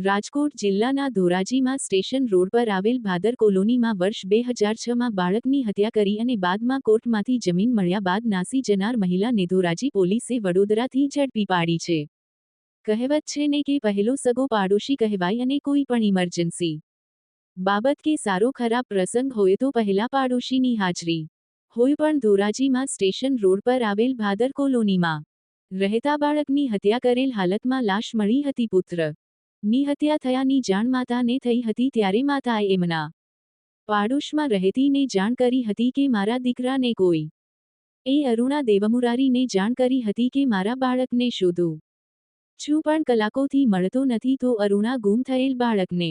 રાજકોટ જિલ્લાના ધોરાજીમાં station road પર આવેલ ભાદર કોલોનીમાં વર્ષ 2006માં બાળકની હત્યા કરી અને બાદમાં કોર્ટમાંથી જમીન મળ્યા બાદ નાસી જનાર મહિલાને ધોરાજી પોલીસે વડોદરાથી ઝડપી પાડી છે। કહેવત છે ને કે પહેલો સગો પાડોશી કહેવાય અને કોઈ પણ ઇમરજન્સી બાબત કે સારો ખરાબ પ્રસંગ હોય તો પહેલા પાડોશીની હાજરી હોય, પણ ધોરાજીમાં સ્ટેશન રોડ પર આવેલ ભાદર કોલોનીમાં રહેતા બાળકની હત્યા કરેલ હાલતમાં લાશ મળી હતી। પુત્ર ની હત્યા થયાની જાણ માતાને થઈ હતી ત્યારે માતાએ એમના પાડોશમાં રહેતીને જાણ કરી હતી કે મારા દીકરાને કોઈ અરુણા દેવમુરારીને જાણ કરી હતી કે મારા બાળકને શોધું છું, પણ કલાકોથી મળતો નથી તો અરુણા ગુમ થયેલ બાળકને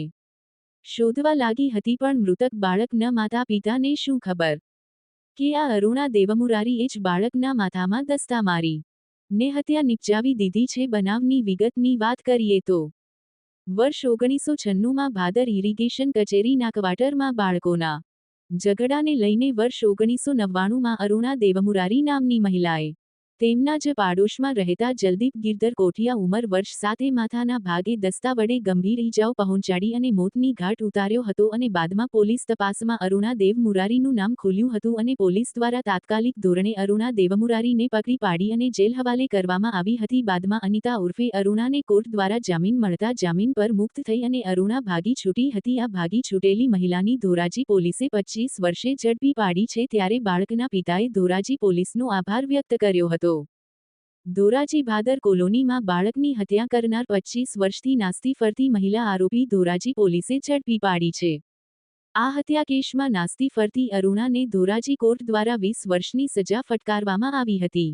શોધવા લાગી હતી, પણ મૃતક બાળક ન માતા પિતાને શું ખબર કે આ અરુણા દેવમુરારી એ જ બાળકના માથામાં દસ્તા મારી ને હત્યા નિપજાવી દીધી છે। બનાવની વિગતની વાત કરીએ તો વર્ષ 1996માં ભાદર ઇરિગેશન કચેરીના ક્વાર્ટરમાં બાળકોના ઝઘડાને લઈને વર્ષ 1999માં અરુણા દેવમુરારી નામની મહિલાએ તેમના જ પાડોશમાં રહેતા જલદીપ ગિરધર કોઠિયા ઉંમર વર્ષ 7 માથાના ભાગે દસ્તા વડે ગંભીર ઈજાઓ પહોંચાડી અને મોતની ઘાટ ઉતાર્યો હતો અને બાદમાં પોલીસ તપાસમાં અરુણા દેવમુરારીનું નામ ખુલ્યું હતું અને પોલીસ દ્વારા તાત્કાલિક ધોરણે અરુણા દેવમુરારીને પકડી પાડી અને જેલ હવાલે કરવામાં આવી હતી। બાદમાં અનિતા ઉર્ફે અરુણાને કોર્ટ દ્વારા જામીન મળતા જામીન પર મુક્ત થઈ અને અરુણા ભાગી છૂટી હતી। આ ભાગી છૂટેલી મહિલાની ધોરાજી પોલીસે 25 વર્ષે ઝડપી પાડી છે, ત્યારે બાળકના પિતાએ ધોરાજી પોલીસનો આભાર વ્યક્ત કર્યો હતો। ધોરાજી ભાદર કોલોનીમાં બાળકની હત્યા કરનાર 25 વર્ષથી નાસ્તી ફરતી મહિલા આરોપી ધોરાજી પોલીસે ઝડપી પાડી છે। આ હત્યા કેસમાં નાસ્તી ફરતી અરુણાને ધોરાજી કોર્ટ દ્વારા 20 વર્ષની સજા ફટકારવામાં આવી હતી।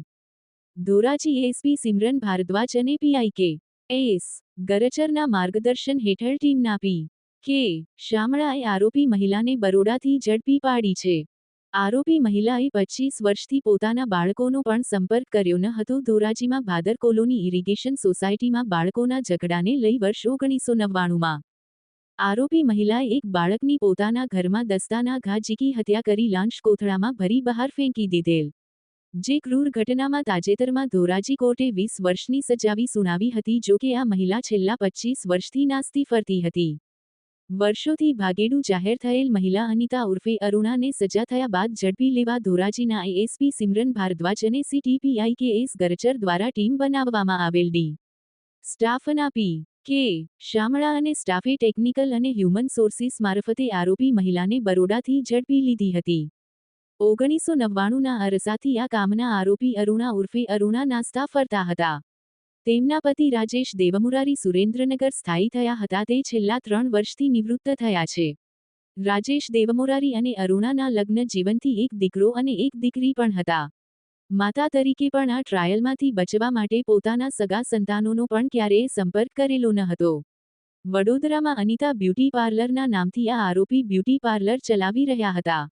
ધોરાજી એસપી સિમરન ભારદ્વાજ અને પીઆઈ કે એસ ગરચરના માર્ગદર્શન હેઠળ ટીમના પી કે શામળાએ આરોપી મહિલાને બરોડાથી ઝડપી પાડી છે। આરોપી મહિલાએ 25 વર્ષથી પોતાના બાળકોનો પણ સંપર્ક કર્યો ન હતો। ધોરાજીમાં ભાદર કોલોની ઇરિગેશન સોસાયટીમાં બાળકોના ઝઘડાને લઈ વર્ષ 1999માં આરોપી મહિલાએ એક બાળકની પોતાના ઘરમાં દસ્તાના ઘા ઝીકી હત્યા કરી લાંચ કોથળામાં ભરી બહાર ફેંકી દીધેલ, જે ક્રૂર ઘટનામાં તાજેતરમાં ધોરાજી કોર્ટે 20 વર્ષની સજાવી સુનાવી હતી। જો કે આ મહિલા છેલ્લા 25 વર્ષથી નાસ્તી ફરતી હતી। વર્ષોથી ભાગેડુ જાહેર થયેલ મહિલા અનિતા ઉર્ફે અરુણાને સજા થયા બાદ ઝડપી લેવા ધોરાજીના એએસપી સિમરન ભારદ્વાજ અને સીટીપીઆઈ કે એસ ગરચર દ્વારા ટીમ બનાવવામાં આવેલ ડી સ્ટાફના પી કે શામળા અને સ્ટાફે ટેકનિકલ અને હ્યુમન સોર્સિસ મારફતે આરોપી મહિલાને બરોડાથી ઝડપી લીધી હતી। 1999ના અરસાથી આ કામના આરોપી અરુણા ઉર્ફે અરુણા નાસ્તા ફરતા હતા। તેમના પતિ રાજેશ દેવમુરારી સુરેન્દ્રનગર સ્થાયી થયા હતા। તે છેલ્લા 3 વર્ષથી નિવૃત્ત થયા છે। રાજેશ દેવમુરારી અને અરુણાના લગ્ન જીવનથી એક દીકરો અને એક દીકરી પણ હતા। માતા તરીકે પણ આ ટ્રાયલમાંથી બચવા માટે પોતાના સગા સંતાનોનો પણ ક્યારેય સંપર્ક કરેલો ન હતો। વડોદરામાં અનિતા બ્યુટી પાર્લરના નામથી આ આરોપી બ્યુટી પાર્લર ચલાવી રહ્યા હતા।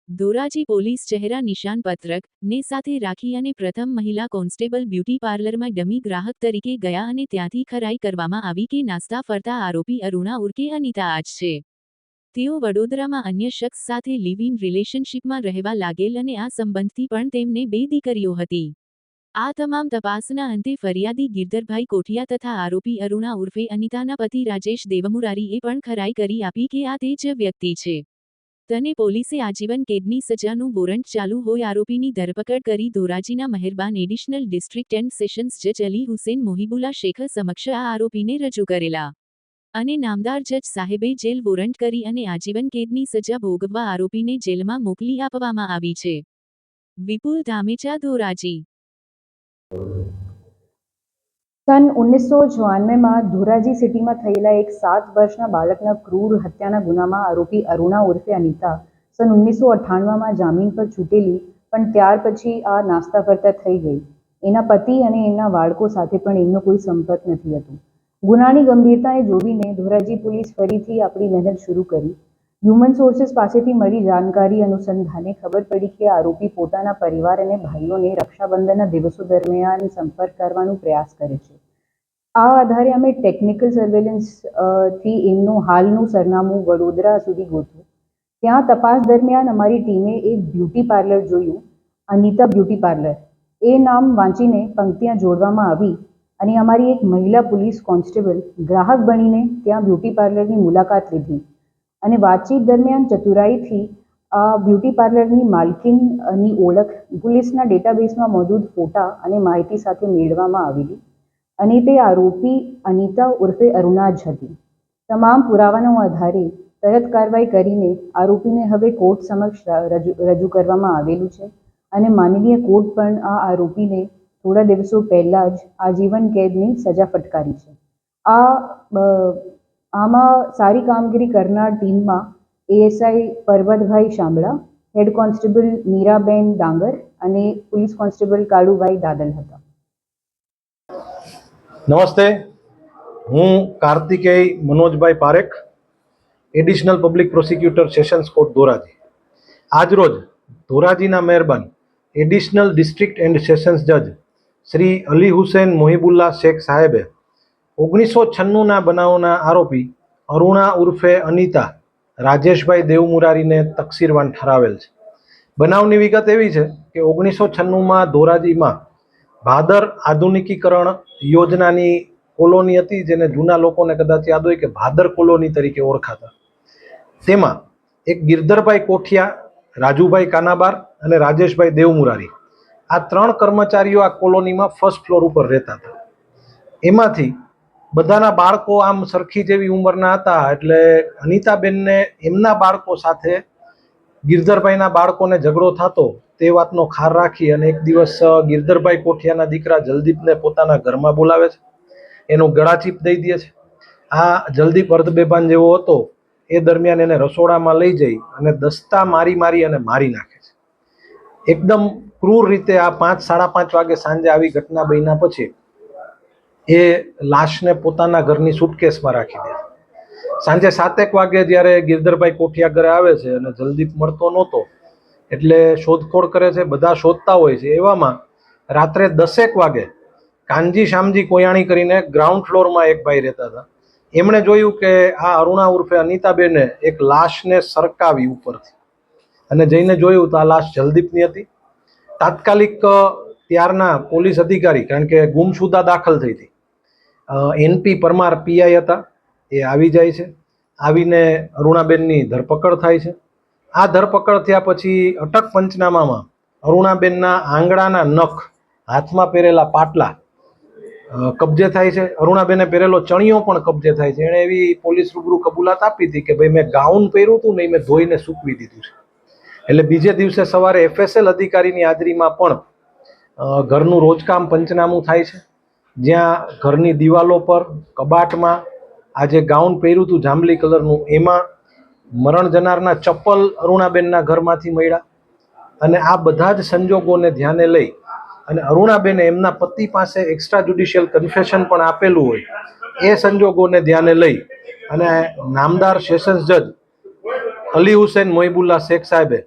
ધોરાજી પોલીસ ચહેરા નિશાન પત્રક ને સાથે રાખી અને પ્રથમ મહિલા કોન્સ્ટેબલ બ્યુટી પાર્લરમાં ડમી ગ્રાહક તરીકે ગયા અને ત્યાંથી ખરાઈ કરવામાં આવી કે નાસ્તા ફરતા આરોપી અરુણા ઉર્ફે અનિતા આજ છે। તેઓ વડોદરામાં અન્ય શખ્સ સાથે લિવ ઇન રિલેશનશિપમાં રહેવા લાગેલ અને આ સંબંધથી પણ તેમને 2 દીકરીઓ હતી। આ તમામ તપાસના અંતે ફરિયાદી ગિરધરભાઈ કોઠિયા તથા આરોપી અરુણા ઉર્ફે અનિતાના પતિ રાજેશ દેવમુરારીએ પણ ખરાઈ કરી આપી કે આ તે જ વ્યક્તિ છે। તને પોલીસે આજીવન કેદની સજાનું વોરંટ ચાલુ હોય આરોપીની ધરપકડ કરી ધોરાજીના મહેરબાન એડિશનલ ડિસ્ટ્રિક્ટ એન્ડ સેશન્સ જજ અલી હુસેન મોહિબુલ્લા શેખ સમક્ષ આ આરોપીને રજૂ કરેલા અને નામદાર જજ સાહેબે જેલ વોરંટ કરી અને આજીવન કેદની સજા ભોગવવા આરોપીને જેલમાં મોકલી આપવામાં આવી છે। વિપુલ ધામેચા, ધોરાજી। સન 1994માં ધોરાજી સિટીમાં થયેલા એક 7 વર્ષના બાળકના ક્રૂર હત્યાના ગુનામાં આરોપી અરુણા ઉર્ફે અનિતા સન 1998માં જામીન પર છૂટેલી, પણ ત્યાર પછી આ નાસ્તા ફરતા થઈ ગઈ। એના પતિ અને એના બાળકો સાથે પણ એમનો કોઈ સંપર્ક નથી હતો। ગુનાની ગંભીરતાને જોઈને ધોરાજી પોલીસ ફરીથી આપણી મહેનત શરૂ કરી। હ્યુમન સોર્સિસ પાસેથી મળી જાણકારી અનુસંધાને ખબર પડી કે આરોપી પોતાના પરિવાર અને ભાઈઓને રક્ષાબંધનના દિવસો દરમિયાન સંપર્ક કરવાનો પ્રયાસ કરે છે। આ આધારે અમે ટેકનિકલ સર્વેલન્સ થી એમનું હાલનું સરનામું વડોદરા સુધી ગોઠવ્યું। ત્યાં તપાસ દરમિયાન અમારી ટીમે એક બ્યુટી પાર્લર જોયું, અનિતા બ્યુટી પાર્લર। એ નામ વાંચીને પંક્તિઓ જોડવામાં આવી અને અમારી એક મહિલા પોલીસ કોન્સ્ટેબલ ગ્રાહક બનીને ત્યાં બ્યુટી પાર્લરની મુલાકાત લીધી અને વાતચીત દરમિયાન ચતુરાઈથી આ બ્યુટી પાર્લરની માલકીનની ઓળખ પોલીસના ડેટાબેઝમાં મોજૂદ ફોટા અને માહિતી સાથે મેળવવામાં આવેલી અને તે આરોપી અનિતા ઉર્ફે અરુણા જ હતી. તમામ પુરાવાના આધારે તરત કાર્યવાહી કરીને આરોપીને હવે કોર્ટ સમક્ષ રજૂ કરવામાં આવેલું છે અને માનનીય કોર્ટ પણ આ આરોપીને થોડા દિવસો પહેલાં જ આજીવન કેદની સજા ફટકારી છે. આમાં સારી કામગીરી કરનાર ટીમમાં ASI Parbatbhai Shamla, head constable Miraben Dangar અને પોલીસ કોન્સ્ટેબલ કાળુભાઈ દાદલ હતા. નમસ્તે, હું Kartikey Manojbhai Parekh, additional public prosecutor sessions court Dhoraji. આજરોજ ધોરાજીના મહેરબાન એડિશનલ ડિસ્ટ્રિક્ટ એન્ડ સેશન્સ જજ શ્રી અલી હુસૈન મોહિબુલ્લા શેખ સાહેબે 1996ના બનાવના આરોપી અરુણા ઉર્ફે અનિતા રાજેશભાઈ દેવમુરારીને તકસીરવાન ઠરાવેલ છે. બનાવની વિગત એવી છે કે 1996માં ધોરાજીમાં ભાદર આધુનિકીકરણ યોજનાની કોલોની હતી, જેને જૂના લોકોને કદાચ યાદ હોય કે ભાદર કોલોની તરીકે ઓળખાતા. તેમાં એક ગિરધરભાઈ કોઠિયા, રાજુભાઈ કાનાબાર અને રાજેશભાઈ દેવમુરારી, આ 3 કર્મચારીઓ આ કોલોનીમાં ફર્સ્ટ ફ્લોર ઉપર રહેતા હતા. એમાંથી બધાના બાળકો આમ સરખી જેવી ઉંમરના હતા, એટલે અનિતાબેનને એમના બાળકો સાથે ગિરધરભાઈના બાળકોને ઝઘડો થતો તે વાતનો ખાર રાખી અને એક દિવસ ગિરધરભાઈ કોઠિયાના દીકરા જલદીપને પોતાના ઘરમાં બોલાવે છે, એનું ગળાચીપ દઈ દે છે. આ જલદીપ અર્ધબેભાન જેવો હતો. એ દરમિયાન એને રસોડામાં લઈ જઈ અને દસ્તા મારી અને મારી નાખે છે. એકદમ ક્રૂર રીતે આ 5-5:30 વાગે સાંજે આવી ઘટના બન્યા પછી એ લાશને પોતાના ઘરની સુટકેસમાં રાખી દે. સાંજે 7 વાગે જ્યારે ગિરધરભાઈ કોઠિયા ઘરે આવે છે અને જલદીપ મળતો નહોતો એટલે શોધખોળ કરે છે, બધા શોધતા હોય છે. એવામાં રાત્રે 10 વાગે કાનજી શામજી કોયાણી કરીને ગ્રાઉન્ડ ફ્લોરમાં એક ભાઈ રહેતા હતા. એમણે જોયું કે આ અરુણા ઉર્ફે અનિતાબેને એક લાશને સરકાવી ઉપરથી અને જઈને જોયું તો આ લાશ જલદીપની હતી. તાત્કાલિક ત્યારના પોલીસ અધિકારી, કારણ કે ગુમશુદા દાખલ થઈ હતી, એનપી પરમાર પીઆઈ હતા, એ આવી જાય છે. આવીને અરુણાબેનની ધરપકડ થાય છે. આ ધરપકડ થયા પછી અટક પંચનામામાં અરુણાબેનના આંગળાના નખ, હાથમાં પહેરેલા પાટલા કબજે થાય છે. અરુણાબેને પહેરેલો ચણિયો પણ કબજે થાય છે. એણે એવી પોલીસ રૂબરૂ કબૂલાત આપી હતી કે ભાઈ મેં ગાઉન પહેર્યું હતું ને, મેં ધોઈને સૂકવી દીધું છે. એટલે બીજે દિવસે સવારે એફએસએલ અધિકારીની હાજરીમાં પણ ઘરનું રોજકામ પંચનામું થાય છે, જ્યાં ઘરની દિવાલો પર, કબાટમાં આ જે ગાઉન પહેર્યું હતું જાંબલી કલરનું, એમાં મરણ જનારના ચપ્પલ અરુણાબેનના ઘરમાંથી મળ્યા. અને આ બધા જ સંજોગોને ધ્યાને લઈ અને અરુણાબેને એમના પતિ પાસે એક્સ્ટ્રા જ્યુડિશિયલ કન્ફેશન પણ આપેલું હોય, એ સંજોગોને ધ્યાને લઈ અને નામદાર સેશન્સ જજ અલી હુસૈન મોહિબુલ્લા શેખ સાહેબે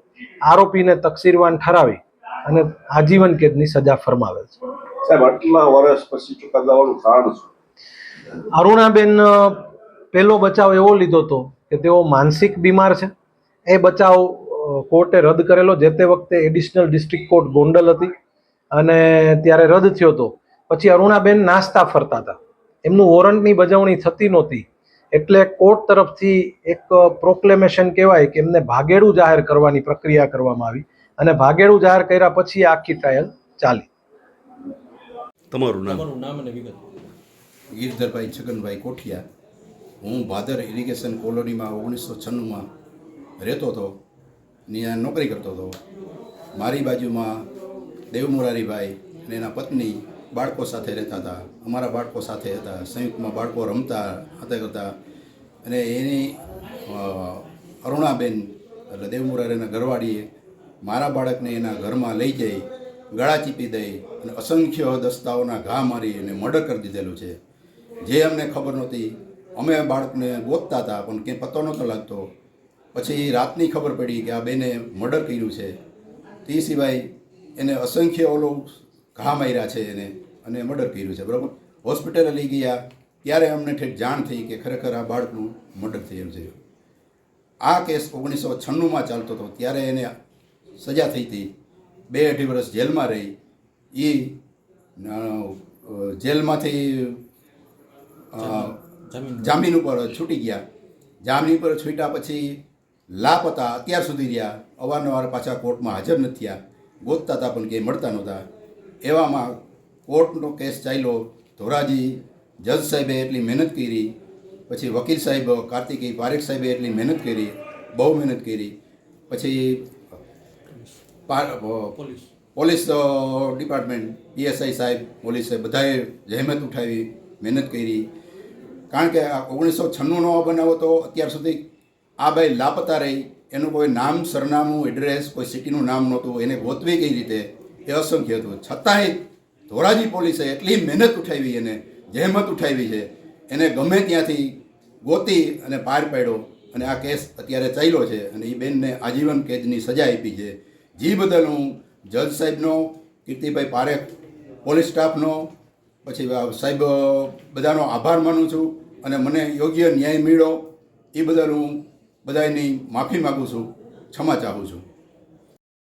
આરોપીને તકસીરવાન ઠરાવી અને આજીવન કેદની સજા ફરમાવેલ છે. સાહેબ, આટલા વર્ષ પછી ચુકાદાવાનું કારણ શું? અરુણાબેન પહેલો બચાવ એવો લીધો હતો કે તેઓ માનસિક બીમાર છે. એ બચાવ કોર્ટે રદ કરેલો. જે તે વખતે એડિશનલ ડિસ્ટ્રિક્ટ કોર્ટ ગોંડલ હતી અને ત્યારે રદ થયો હતો. પછી અરુણાબેન નાસ્તા ફરતા હતા, એમનું વોરંટની બજવણી થતી નહોતી, એટલે કોર્ટ તરફથી એક પ્રોક્લેમેશન કહેવાય કે એમને ભાગેડું જાહેર કરવાની પ્રક્રિયા કરવામાં આવી અને ભાગેડું જાહેર કર્યા પછી આખી ટ્રાયલ ચાલી. તમારું નામ અને વિગત. ગિરધરભાઈ છગનભાઈ કોઠિયા. હું ભાદર ઇરિગેશન કોલોનીમાં 1996માં રહેતો હતો, ત્યાં નોકરી કરતો હતો. મારી બાજુમાં દેવમુરારીભાઈ અને એના પત્ની બાળકો સાથે રહેતા હતા. અમારા બાળકો સાથે હતા, સંયુક્તમાં બાળકો રમતા હતા કરતા. અને એની અરુણાબેન એટલે દેવમુરારીના ઘરવાળીએ મારા બાળકને એના ઘરમાં લઈ જઈ ગળા ચીપી દઈ અને અસંખ્ય દસ્તાઓના ઘા મારી અને મર્ડર કરી દીધેલું છે. જે અમને ખબર નહોતી. અમે બાળકને ગોતતા હતા પણ કંઈ પતો નહોતો લાગતો. પછી રાતની ખબર પડી કે આ બેને મર્ડર કર્યું છે. તે સિવાય એને અસંખ્ય ઘા માર્યા છે એને અને મર્ડર કર્યું છે. બરાબર. હોસ્પિટલે લઈ ગયા ત્યારે અમને ઠેઠ જાણ થઈ કે ખરેખર આ બાળકનું મર્ડર થયેલું છે. આ કેસ 1996માં ચાલતો હતો ત્યારે એને સજા થઈ હતી. 2-2.5 વર્ષ જેલમાં રહી. એ જેલમાંથી જામીન ઉપર છૂટી ગયા. જામીન ઉપર છૂટ્યા પછી લાપતા અત્યાર સુધી રહ્યા. અવારનવાર પાછા કોર્ટમાં હાજર નથી થયા. ગોતતા હતા પણ કંઈ મળતા નહોતા. એવામાં કોર્ટનો કેસ ચાલ્યો. ધોરાજી જજ સાહેબે એટલી મહેનત કરી, પછી વકીલ સાહેબ કાર્તિકેય પારેખ સાહેબે એટલી મહેનત કરી, બહુ મહેનત કરી. પછી પોલીસ ડિપાર્ટમેન્ટ, પીએસઆઈ સાહેબ, પોલીસે બધાએ જહેમત ઉઠાવી, મહેનત કરી. કારણ કે 1996નો બનાવો તો અત્યાર સુધી આ ભાઈ લાપતા રહી. એનું કોઈ નામ, સરનામું, એડ્રેસ, કોઈ સિટીનું નામ નહોતું. એને ગોતવી કઈ રીતે એ અસંખ્ય હતું. છતાંય ધોરાજી પોલીસે એટલી મહેનત ઉઠાવી, એને જહેમત ઉઠાવી છે. એને ગમે ત્યાંથી ગોતી અને પાર પાડ્યો અને આ કેસ અત્યારે ચાલ્યો છે. અને એ બેનને આજીવન કેદની સજા આપી છે. જે બદલ હું જજ સાહેબનો, કીર્તિભાઈ પારેખ, પોલીસ સ્ટાફનો, પછી સાહેબ બધાનો આભાર માનું છું. અને મને યોગ્ય ન્યાય મળ્યો એ બદલ હું બધાની માફી માગું છું, ક્ષમા ચાહું છું.